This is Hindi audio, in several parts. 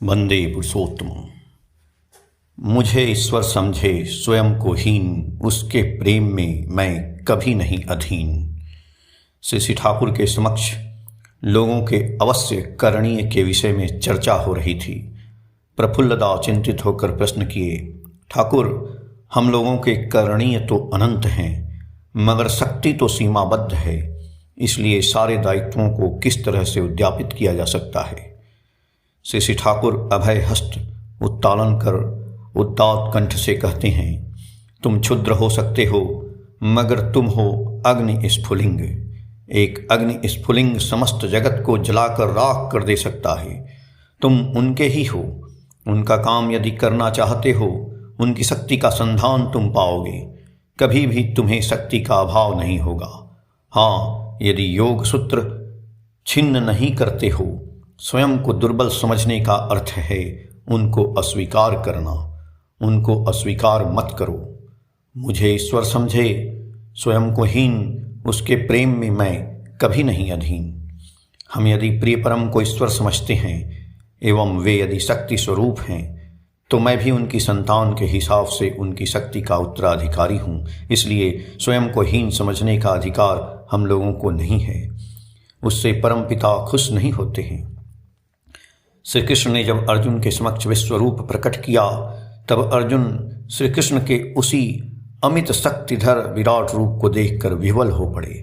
वंदे पुरुषोत्तम। मुझे ईश्वर समझे स्वयं को हीन, उसके प्रेम में मैं कभी नहीं अधीन। श्री ठाकुर के समक्ष लोगों के अवश्य करणीय के विषय में चर्चा हो रही थी। प्रफुल्लदा चिंतित होकर प्रश्न किए, ठाकुर, हम लोगों के करणीय तो अनंत हैं, मगर शक्ति तो सीमाबद्ध है। इसलिए सारे दायित्वों को किस तरह से उद्यापित किया जा सकता है। श्री ठाकुर अभय हस्त उत्तालन कर उदात्त कंठ से कहते हैं, तुम क्षुद्र हो सकते हो, मगर तुम हो अग्नि स्फुलिंग। एक अग्नि स्फुलिंग समस्त जगत को जलाकर राख कर दे सकता है। तुम उनके ही हो। उनका काम यदि करना चाहते हो, उनकी शक्ति का संधान तुम पाओगे। कभी भी तुम्हें शक्ति का अभाव नहीं होगा। हाँ, यदि योग सूत्र छिन्न नहीं करते हो, स्वयं को दुर्बल समझने का अर्थ है उनको अस्वीकार करना। उनको अस्वीकार मत करो। मुझे ईश्वर समझे स्वयं को हीन, उसके प्रेम में मैं कभी नहीं अधीन। हम यदि प्रिय परम को ईश्वर समझते हैं एवं वे यदि शक्ति स्वरूप हैं, तो मैं भी उनकी संतान के हिसाब से उनकी शक्ति का उत्तराधिकारी हूँ। इसलिए स्वयं को हीन समझने का अधिकार हम लोगों को नहीं है। उससे परमपिता खुश नहीं होते हैं। श्री कृष्ण ने जब अर्जुन के समक्ष विश्वरूप प्रकट किया, तब अर्जुन श्री कृष्ण के उसी अमित शक्तिधर विराट रूप को देखकर विह्वल हो पड़े।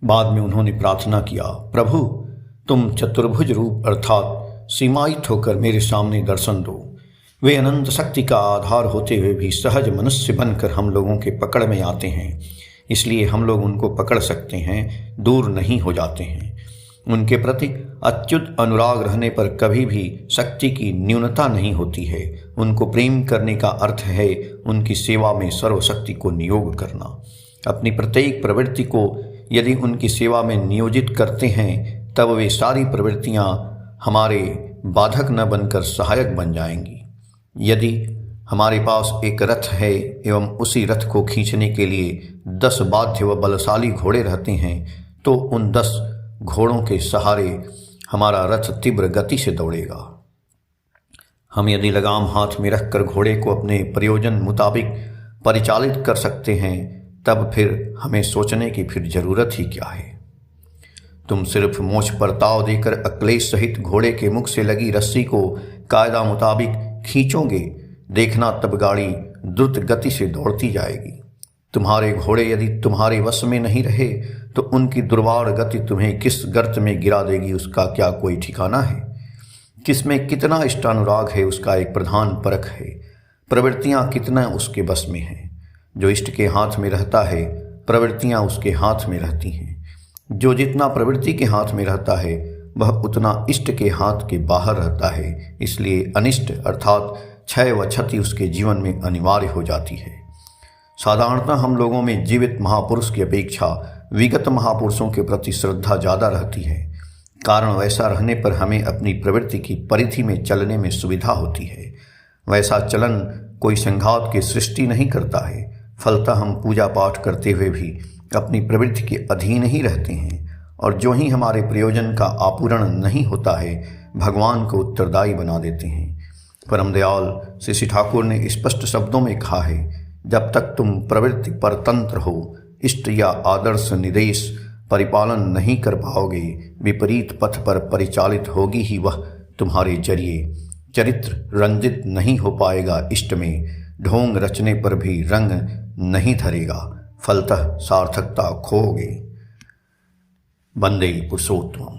बाद में उन्होंने प्रार्थना किया, प्रभु, तुम चतुर्भुज रूप अर्थात सीमायित होकर मेरे सामने दर्शन दो। वे अनंत शक्ति का आधार होते हुए भी सहज मनुष्य बनकर हम लोगों के पकड़ में आते हैं। इसलिए हम लोग उनको पकड़ सकते हैं, दूर नहीं हो जाते हैं। उनके प्रति अच्युत अनुराग रहने पर कभी भी शक्ति की न्यूनता नहीं होती है। उनको प्रेम करने का अर्थ है उनकी सेवा में सर्वशक्ति को नियोग करना। अपनी प्रत्येक प्रवृत्ति को यदि उनकी सेवा में नियोजित करते हैं, तब वे सारी प्रवृत्तियां हमारे बाधक न बनकर सहायक बन जाएंगी। यदि हमारे पास एक रथ है एवं उसी रथ को खींचने के लिए 10 बाध्य व बलशाली घोड़े रहते हैं, तो उन 10 घोड़ों के सहारे हमारा रथ तीव्र गति से दौड़ेगा। हम यदि लगाम हाथ में रखकर घोड़े को अपने प्रयोजन मुताबिक परिचालित कर सकते हैं, तब फिर हमें सोचने की फिर जरूरत ही क्या है। तुम सिर्फ मोछ पर ताव देकर अक्लेश सहित घोड़े के मुख से लगी रस्सी को कायदा मुताबिक खींचोगे, देखना तब गाड़ी द्रुत गति से दौड़ती जाएगी। तुम्हारे घोड़े यदि तुम्हारे वश में नहीं रहे, तो उनकी दुर्वार गति तुम्हें किस गर्त में गिरा देगी, उसका क्या कोई ठिकाना है। किसमें कितना इष्टानुराग है, उसका एक प्रधान परख है। प्रवृत्तियां कितना उसके बस में हैं। जो इष्ट के हाथ में रहता है, प्रवृत्तियां उसके हाथ में रहती हैं। जो जितना प्रवृत्ति के हाथ में रहता है, वह उतना इष्ट के हाथ के बाहर रहता है। इसलिए अनिष्ट अर्थात क्षय व क्षति उसके जीवन में अनिवार्य हो जाती है। साधारणतः हम लोगों में जीवित महापुरुष की अपेक्षा विगत महापुरुषों के प्रति श्रद्धा ज़्यादा रहती है। कारण वैसा रहने पर हमें अपनी प्रवृत्ति की परिधि में चलने में सुविधा होती है। वैसा चलन कोई संघात की सृष्टि नहीं करता है। फलतः हम पूजा पाठ करते हुए भी अपनी प्रवृत्ति के अधीन ही रहते हैं, और जो ही हमारे प्रयोजन का आपूरण नहीं होता है, भगवान को उत्तरदायी बना देते हैं। परम दयाल श्री ठाकुर ने स्पष्ट शब्दों में कहा है, जब तक तुम प्रवृत्ति पर तंत्र हो, इष्ट या आदर्श निर्देश परिपालन नहीं कर पाओगे, विपरीत पथ पर परिचालित होगी ही वह तुम्हारे जरिए। चरित्र रंजित नहीं हो पाएगा इष्ट में, ढोंग रचने पर भी रंग नहीं धरेगा, फलतः सार्थकता खोगे। वंदे पुरुषोत्तम।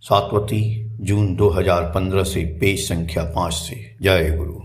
सातवती, जून 2015 से पेज संख्या 5 से। जय गुरु।